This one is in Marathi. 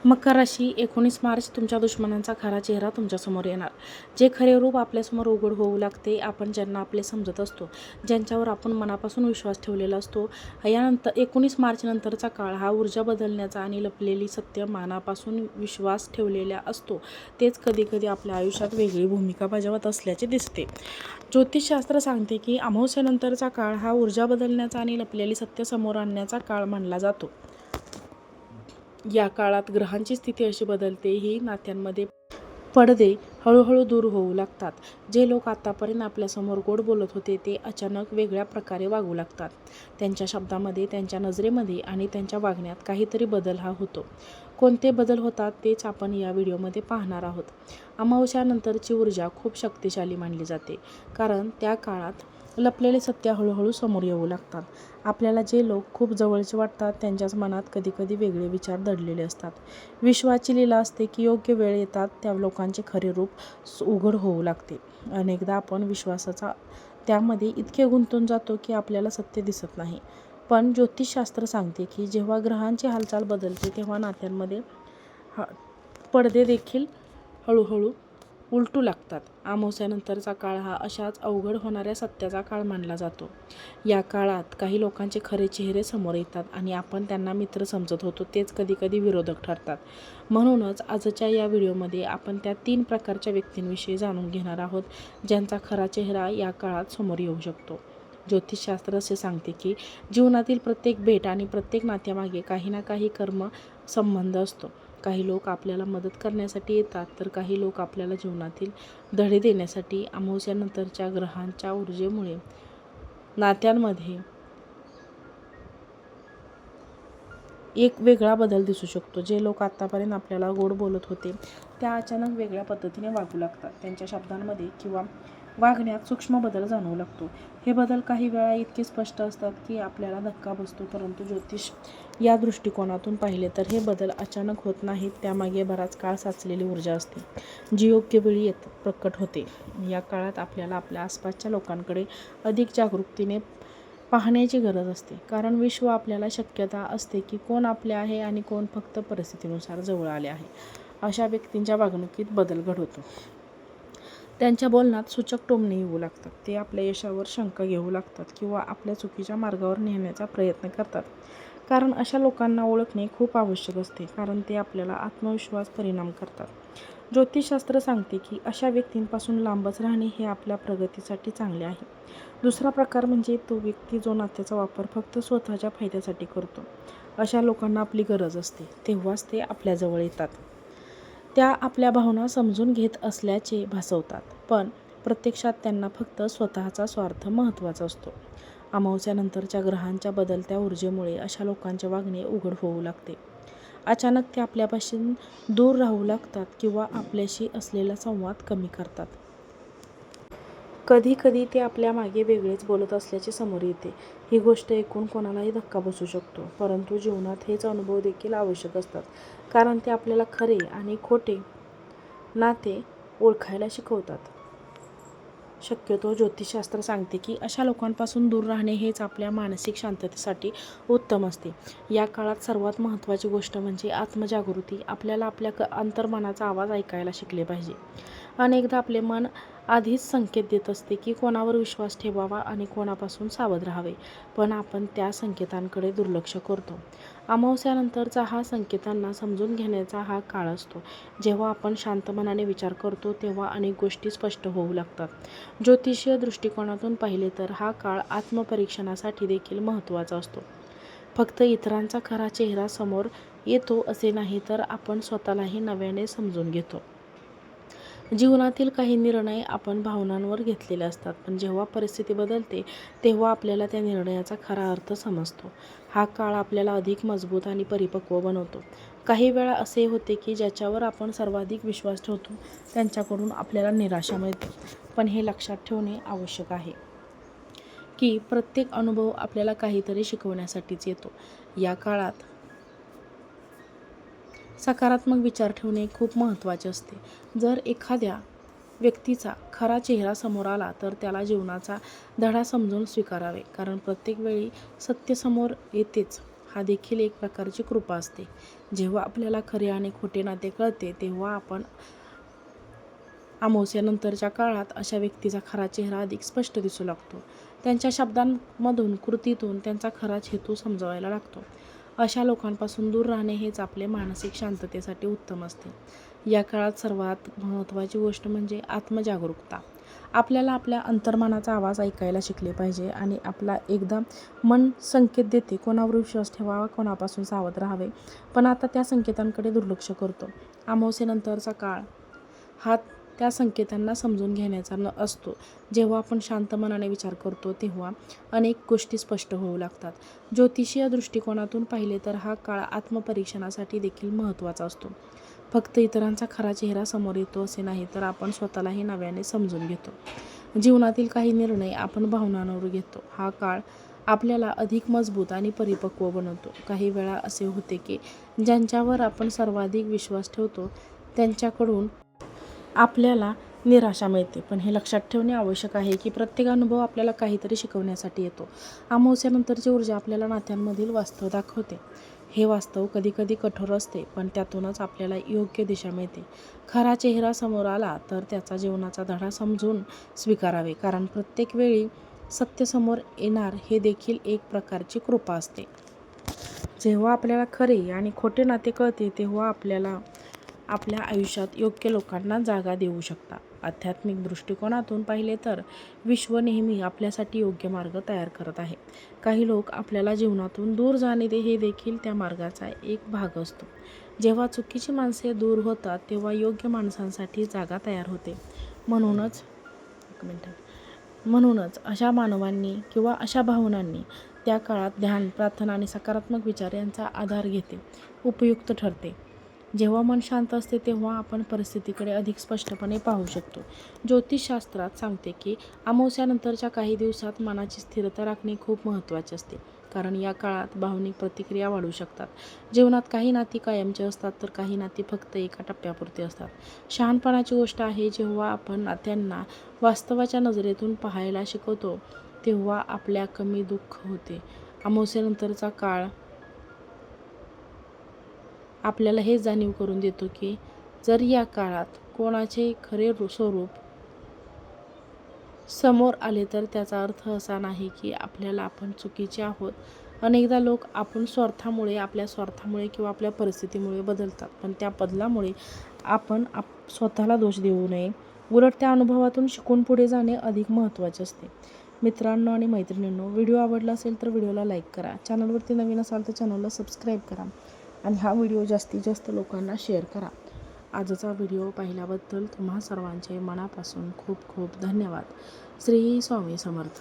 मकर राशी 19 मार्च तुमच्या दुश्मनांचा खरा चेहरा तुमच्यासमोर येणार. जे खरे रूप आपल्यासमोर उघड होऊ लागते, आपण ज्यांना आपले समजत असतो, ज्यांच्यावर आपण मनापासून विश्वास ठेवलेला असतो. यानंतर 19 मार्च नंतरचा काळ हा ऊर्जा बदलण्याचा आणि लपलेली सत्य मनापासून विश्वास ठेवलेला असतो. तेच कधीकधी आपल्या आयुष्यात वेगळी भूमिका बजावत असल्याचे दिसते. ज्योतिषशास्त्र सांगते की अमावास्येनंतरचा काळ हा ऊर्जा बदलण्याचा आणि लपलेली सत्य समोर आणण्याचा काळ मानला जातो. या काळात ग्रहांची स्थिती अशी बदलते की नात्यांमध्ये पडदे हळूहळू दूर होऊ लागतात. जे लोक आतापर्यंत आपल्यासमोर गोड बोलत होते ते अचानक वेगळ्या प्रकारे वागू लागतात. त्यांच्या शब्दामध्ये, त्यांच्या नजरेमध्ये आणि त्यांच्या वागण्यात काहीतरी बदल हा होतो. कोणते बदल होतात तेच आपण या व्हिडिओमध्ये पाहणार आहोत. अमावास्येनंतरची ऊर्जा खूप शक्तिशाली मानली जाते, कारण त्या काळात लपलेले सत्य हळूहळू समोर येऊ लागतात. आपल्याला जे लोक खूप जवळचे वाटतात त्यांच्याच मनात कधीकधी वेगळे विचार दडलेले असतात. विश्वाची लीला असते की योग्य वेळ येतात त्या लोकांचे खरे रूप उघड होऊ लागते. अनेकदा आपण विश्वासाचा त्यामध्ये इतके गुंतून जातो की आपल्याला सत्य दिसत नाही. पण ज्योतिषशास्त्र सांगते की जेव्हा ग्रहांची हालचाल बदलते तेव्हा नात्यांमध्ये पडदे देखील हळूहळू उलटू लागतात. अमावास्येनंतरचा काळ हा अशाच अवघड होणाऱ्या सत्याचा काळ मानला जातो. या काळात काही लोकांचे खरे चेहरे समोर येतात आणि आपण त्यांना मित्र समजत होतो तेच कधीकधी विरोधक ठरतात. म्हणूनच आजच्या या व्हिडिओमध्ये आपण त्या 3 प्रकारच्या व्यक्तींविषयी जाणून घेणार आहोत, ज्यांचा खरा चेहरा या काळात समोर येऊ शकतो. ज्योतिषशास्त्र असे सांगते की जीवनातील प्रत्येक भेट आणि प्रत्येक नात्यामागे काही ना काही कर्म संबंध असतो. काही लोक आपल्याला मदत करण्यासाठी येतात तर काही लोक आपल्याला जीवनातील धडे देण्यासाठी. अमावास्येनंतरच्या ग्रहांच्या ऊर्जेमुळे नात्यांमध्ये एक वेगळा बदल दिसू शकतो. जे लोक आतापर्यंत आपल्याला गोड बोलत होते त्या अचानक वेगळ्या पद्धतीने वागू लागतात. त्यांच्या शब्दांमध्ये किंवा वागण्यात सूक्ष्म बदल जाणवू लागतो. हे बदल काही वेळा इतके स्पष्ट असतात की आपल्याला धक्का बसतो, परंतु ज्योतिष या दृष्टिकोनातून पाहिले तर हे बदल अचानक होत नाहीत. त्यामागे बराच काळ साचलेली ऊर्जा असते, जी योग्य वेळी प्रकट होते. या काळात आपल्याला आपल्या आसपासच्या लोकांकडे अधिक जागरूकतेने पाहण्याची गरज असते, कारण विश्व आपल्याला शक्यता असते की कोण आपले आहे आणि कोण फक्त परिस्थितीनुसार जवळ आले आहे. अशा व्यक्तींच्या वागणुकीत बदल घडवतो. त्यांच्या बोलण्यात सूचक टोमणे येऊ लागतात. ते आपल्या यशावर शंका घेऊ लागतात किंवा आपल्या चुकीच्या मार्गावर नेण्याचा प्रयत्न करतात. कारण अशा लोकांना ओळखणे खूप आवश्यक असते, कारण ते आपल्याला आत्मविश्वास परिणाम करतात. ज्योतिषशास्त्र सांगते की अशा व्यक्तींपासून लांबच राहणे हे आपल्या प्रगतीसाठी चांगले आहे. दुसरा प्रकार म्हणजे तो व्यक्ती जो नात्याचा वापर फक्त स्वतःच्या फायद्यासाठी करतो. अशा लोकांना आपली गरज असते तेव्हाच ते आपल्याजवळ येतात. त्या आपल्या भावना समजून घेत असल्याचे भासवतात, पण प्रत्यक्षात त्यांना फक्त स्वतःचा स्वार्थ महत्त्वाचा असतो. अमावास्येनंतरच्या ग्रहांच्या बदलत्या ऊर्जेमुळे अशा लोकांचे वागणे उघड होऊ लागते. अचानक ते आपल्यापासून दूर राहू लागतात किंवा आपल्याशी असलेला संवाद कमी करतात. कधी कधी ते आपल्या मागे वेगळेच बोलत असल्याचे समोर येते. ही गोष्ट ऐकून कोणालाही धक्का बसू शकतो, परंतु जीवनात हेच अनुभव देखील आवश्यक असतात, कारण ते आपल्याला खरे आणि खोटे नाते ओळखायला शिकवतात. शक्यतो ज्योतिषशास्त्र सांगते की अशा लोकांपासून दूर राहणे हेच आपल्या मानसिक शांततेसाठी उत्तम असते. या काळात सर्वात महत्त्वाची गोष्ट म्हणजे आत्मजागृती. आपल्याला आपल्या अंतर्मनाचा आवाज ऐकायला शिकले पाहिजे. अनेकदा आपले मन आधीच संकेत देत असते की कोणावर विश्वास ठेवावा आणि कोणापासून सावध राहावे, पण आपण त्या संकेतांकडे दुर्लक्ष करतो. अमावास्येनंतरचा हा संकेतांना समजून घेण्याचा हा काळ असतो. जेव्हा आपण शांत मनाने विचार करतो तेव्हा अनेक गोष्टी स्पष्ट होऊ लागतात. ज्योतिषीय दृष्टिकोनातून पाहिले तर हा काळ आत्मपरीक्षणासाठी देखील महत्त्वाचा असतो. फक्त इतरांचा खरा चेहरा समोर येतो असे नाही, तर आपण स्वतःलाही नव्याने समजून घेतो. जीवनातील काही निर्णय आपण भावनांवर घेतलेले असतात, पण जेव्हा परिस्थिती बदलते तेव्हा आपल्याला त्या निर्णयाचा खरा अर्थ समजतो. हा काळ आपल्याला अधिक मजबूत आणि परिपक्व बनवतो. काही वेळा असे होते की ज्याच्यावर आपण सर्वाधिक विश्वास ठेवतो त्यांच्याकडून आपल्याला निराशा मिळते. पण हे लक्षात ठेवणे आवश्यक आहे की प्रत्येक अनुभव आपल्याला काहीतरी शिकवण्यासाठीच येतो. या काळात सकारात्मक विचार ठेवणे खूप महत्त्वाचे असते. जर एखाद्या व्यक्तीचा खरा चेहरा समोर आला तर त्याला जीवनाचा धडा समजून स्वीकारावे, कारण प्रत्येक वेळी सत्य समोर येतेच हा देखील एक प्रकारची कृपा असते. जेव्हा आपल्याला खरे आणि खोटे नाते कळते तेव्हा आपण अमावस्येनंतरच्या काळात अशा व्यक्तीचा खरा चेहरा अधिक स्पष्ट दिसू लागतो. त्यांच्या शब्दांमधून, कृतीतून त्यांचा खराच हेतू समजवायला लागतो. अशा लोकांपासून दूर राहणे हेच आपले मानसिक शांततेसाठी उत्तम असते. या काळात सर्वात महत्त्वाची गोष्ट म्हणजे आत्मजागरूकता. आपल्याला आपल्या अंतर्मनाचा आवाज ऐकायला शिकले पाहिजे आणि आपला एकदा मन संकेत देते कोणावर विश्वास ठेवावा, कोणापासून सावध राहावे, पण आता त्या संकेतांकडे दुर्लक्ष करतो. अमावस्येनंतरचा काळ हा त्या संकेतांना समजून घेण्याचा असतो. जेव्हा आपण शांत मनाने विचार करतो तेव्हा अनेक गोष्टी स्पष्ट होऊ लागतात. ज्योतिषीय दृष्टिकोनातून पाहिले तर हा काळ आत्मपरीक्षणासाठी देखील महत्त्वाचा असतो. फक्त इतरांचा खरा चेहरा समोर येतो असे नाही, तर आपण स्वतःलाही नव्याने समजून घेतो. जीवनातील काही निर्णय आपण भावनांवर घेतो. हा काळ आपल्याला अधिक मजबूत आणि परिपक्व बनवतो. काही वेळा असे होते की ज्यांच्यावर आपण सर्वाधिक विश्वास ठेवतो त्यांच्याकडून आपल्याला निराशा मिळते. पण हे लक्षात ठेवणे आवश्यक आहे की प्रत्येक अनुभव आपल्याला काहीतरी शिकवण्यासाठी येतो. अमावस्येनंतरची ऊर्जा आपल्याला नात्यांमधील वास्तव दाखवते. हे वास्तव कधीकधी कठोर असते, पण त्यातूनच आपल्याला योग्य दिशा मिळते. खरा चेहरा समोर आला तर त्याचा जीवनाचा धडा समजून स्वीकारावे, कारण प्रत्येक वेळी सत्य समोर येणार हे देखील एक प्रकारची कृपा असते. जेव्हा आपल्याला खरे आणि खोटे नाते कळते तेव्हा आपल्याला आपल्या आयुष्यात योग्य लोकांना जागा देऊ शकता. आध्यात्मिक दृष्टिकोनातून पाहिले तर विश्व नेहमी आपल्यासाठी योग्य मार्ग तयार करत आहे. काही लोक आपल्याला जीवनातून दूर जाणे हे देखील त्या मार्गाचा एक भाग असतो. जेव्हा चुकीची माणसे दूर होतात तेव्हा योग्य माणसांसाठी जागा तयार होते. म्हणूनच अशा मानवांनी किंवा अशा भावनांनी त्या काळात ध्यान, प्रार्थना आणि सकारात्मक विचार यांचा आधार घेते उपयुक्त ठरते. जेव्हा मन शांत असते तेव्हा आपण परिस्थितीकडे अधिक स्पष्टपणे पाहू शकतो. ज्योतिषशास्त्रात सांगते की अमावस्येनंतरच्या काही दिवसात मनाची स्थिरता राखणे खूप महत्त्वाचे असते, कारण या काळात भावनिक प्रतिक्रिया वाढू शकतात. जीवनात काही नाती कायमची असतात तर काही नाती फक्त एका टप्प्यापुरती असतात. शहाणपणाची गोष्ट आहे जेव्हा आपण नात्यांना वास्तवाच्या नजरेतून पाहायला शिकवतो तेव्हा आपल्या कमी दुःख होते. अमावस्येनंतरचा काळ आपल्याला हे जाणीव करून देतो की जर या काळात कोणाचे खरे स्वरूप समोर आले तर त्याचा अर्थ असा नाही की आपण चुकीचे आहोत. अनेकदा लोक आपल्या स्वार्थामुळे किंवा आपल्या परिस्थितीमुळे बदलतात, पण त्या बदलामुळे आपण स्वतःला दोष देऊ नये. उलट त्या अनुभवातून शिकून पुढे जाणे अधिक महत्त्वाचे असते. मित्रांनो आणि मैत्रिणींनो, व्हिडिओ आवडला असेल तर व्हिडिओला लाईक करा. चॅनलवरती नवीन असाल तर चॅनलला सबस्क्राईब करा आणि हा व्हिडिओ जास्तीत जास्त लोकांना शेअर करा. आजचा व्हिडिओ पाहिल्याबद्दल तुम्हा सर्वांचे मनापासून खूप खूप धन्यवाद. श्री स्वामी समर्थ.